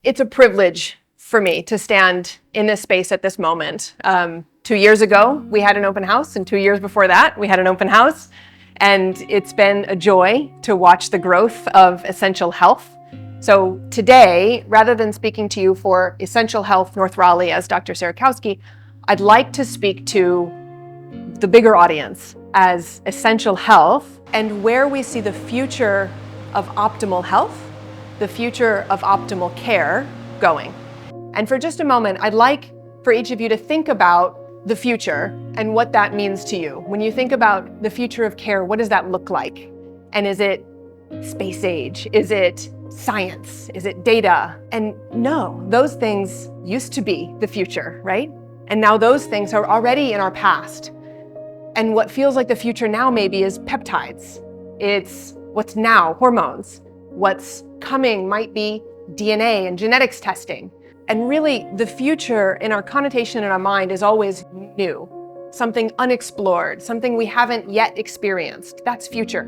It's a privilege for me to stand in this space at this moment. 2 years ago, we had an open house, and 2 years before that, we had an open house. And it's been a joy to watch the growth of Essential Health. So today, rather than speaking to you for Essential Health North Raleigh as Dr. Sierakowski, I'd like to speak to the bigger audience as Essential Health and where we see the future of optimal health, the future of optimal care going. And for just a moment, I'd like for each of you to think about the future and what that means to you. When you think about the future of care, what does that look like? And is it space age? Is it science? Is it data? And no, those things used to be the future, right? And now those things are already in our past. And what feels like the future now maybe is peptides. It's what's now, hormones. What's coming might be DNA and genetics testing. And really, the future in our connotation in our mind is always new, something unexplored, something we haven't yet experienced. That's future.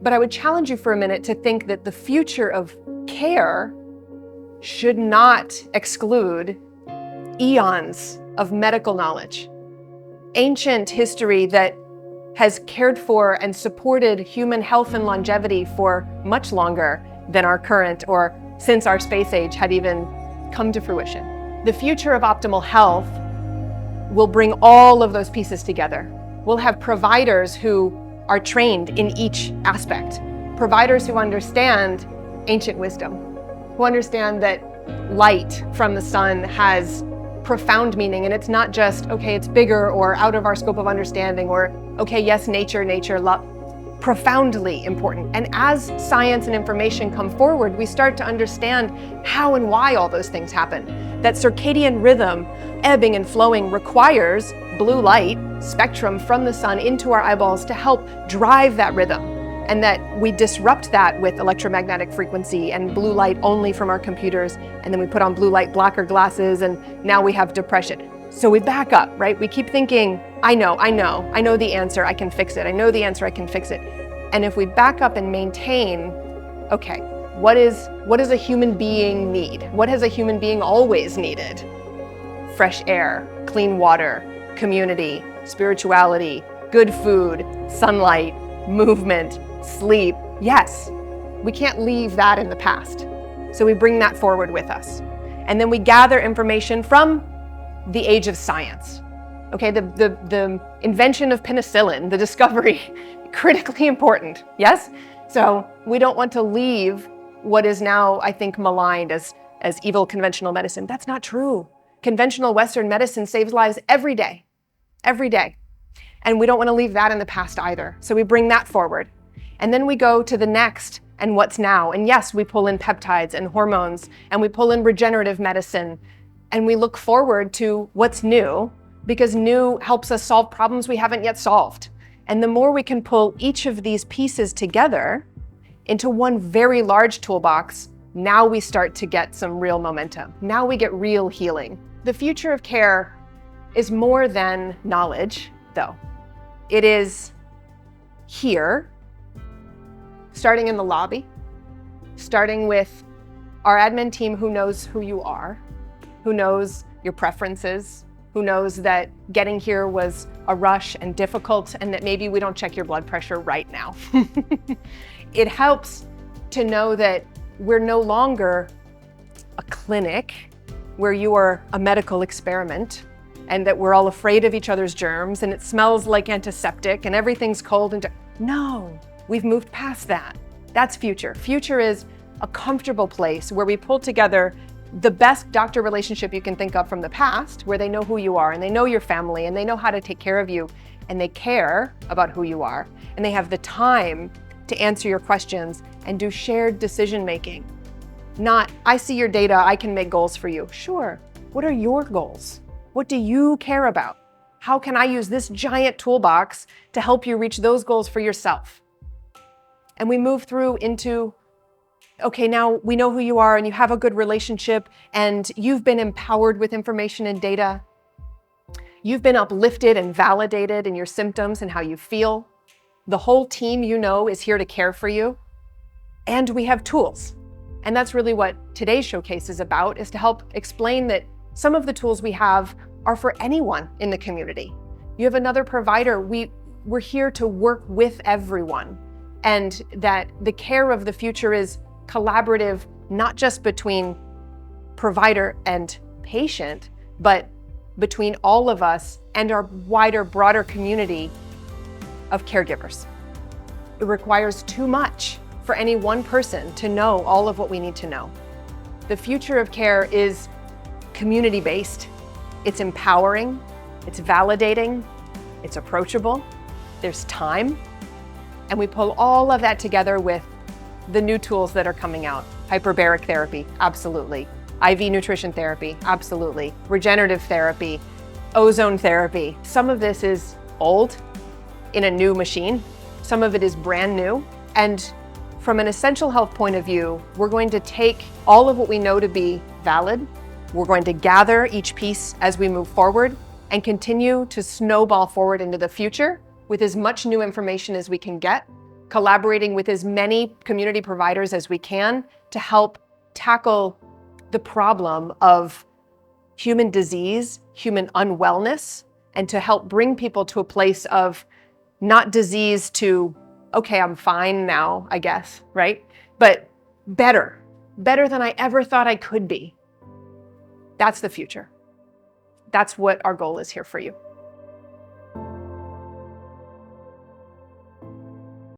But I would challenge you for a minute to think that the future of care should not exclude eons of medical knowledge. Ancient history that has cared for and supported human health and longevity for much longer than our current or since our space age had even come to fruition. The future of optimal health will bring all of those pieces together. We'll have providers who are trained in each aspect, providers who understand ancient wisdom, who understand that light from the sun has profound meaning, and it's not just, okay, it's bigger or out of our scope of understanding, or, okay, yes, nature, love. Profoundly important. And as science and information come forward, we start to understand how and why all those things happen. That circadian rhythm, ebbing and flowing, requires blue light spectrum from the sun into our eyeballs to help drive that rhythm. And that we disrupt that with electromagnetic frequency and blue light only from our computers. And then we put on blue light blocker glasses, and now we have depression. So we back up, right? We keep thinking, I know the answer, I can fix it. I know the answer, I can fix it. And if we back up and maintain, okay, what does a human being need? What has a human being always needed? Fresh air, clean water, community, spirituality, good food, sunlight, movement, sleep. Yes, we can't leave that in the past. So we bring that forward with us. And then we gather information from the age of science. Okay, the invention of penicillin, the discovery, critically important, yes? So we don't want to leave what is now, I think, maligned as evil conventional medicine. That's not true. Conventional Western medicine saves lives every day. And we don't want to leave that in the past either. So we bring that forward. And then we go to the next and what's now. And yes, we pull in peptides and hormones, and we pull in regenerative medicine. And we look forward to what's new, because new helps us solve problems we haven't yet solved. And the more we can pull each of these pieces together into one very large toolbox, now we start to get some real momentum. Now we get real healing. The future of care is more than knowledge, though. It is here, starting in the lobby, starting with our admin team who knows who you are, who knows your preferences, who knows that getting here was a rush and difficult, and that maybe we don't check your blood pressure right now. It helps to know that we're no longer a clinic where you are a medical experiment, and that we're all afraid of each other's germs, and it smells like antiseptic, and everything's cold and no, we've moved past that. That's future. Future is a comfortable place where we pull together the best doctor relationship you can think of from the past, where they know who you are and they know your family and they know how to take care of you and they care about who you are and they have the time to answer your questions and do shared decision making. Not, I see your data, I can make goals for you. Sure, what are your goals? What do you care about? How can I use this giant toolbox to help you reach those goals for yourself? And we move through into, okay, now we know who you are and you have a good relationship and you've been empowered with information and data. You've been uplifted and validated in your symptoms and how you feel. The whole team you know is here to care for you. And we have tools. And that's really what today's showcase is about, is to help explain that some of the tools we have are for anyone in the community. You have another provider, we're here to work with everyone, and that the care of the future is collaborative, not just between provider and patient, but between all of us and our wider, broader community of caregivers. It requires too much for any one person to know all of what we need to know. The future of care is community-based. It's empowering, it's validating, it's approachable, there's time, and we pull all of that together with the new tools that are coming out. Hyperbaric therapy, absolutely. IV nutrition therapy, absolutely. Regenerative therapy, ozone therapy. Some of this is old in a new machine. Some of it is brand new. And from an essential health point of view, we're going to take all of what we know to be valid. We're going to gather each piece as we move forward and continue to snowball forward into the future with as much new information as we can get, collaborating with as many community providers as we can to help tackle the problem of human disease, human unwellness, and to help bring people to a place of not disease to, okay, I'm fine now, I guess, right? But better than I ever thought I could be. That's the future. That's what our goal is here for you.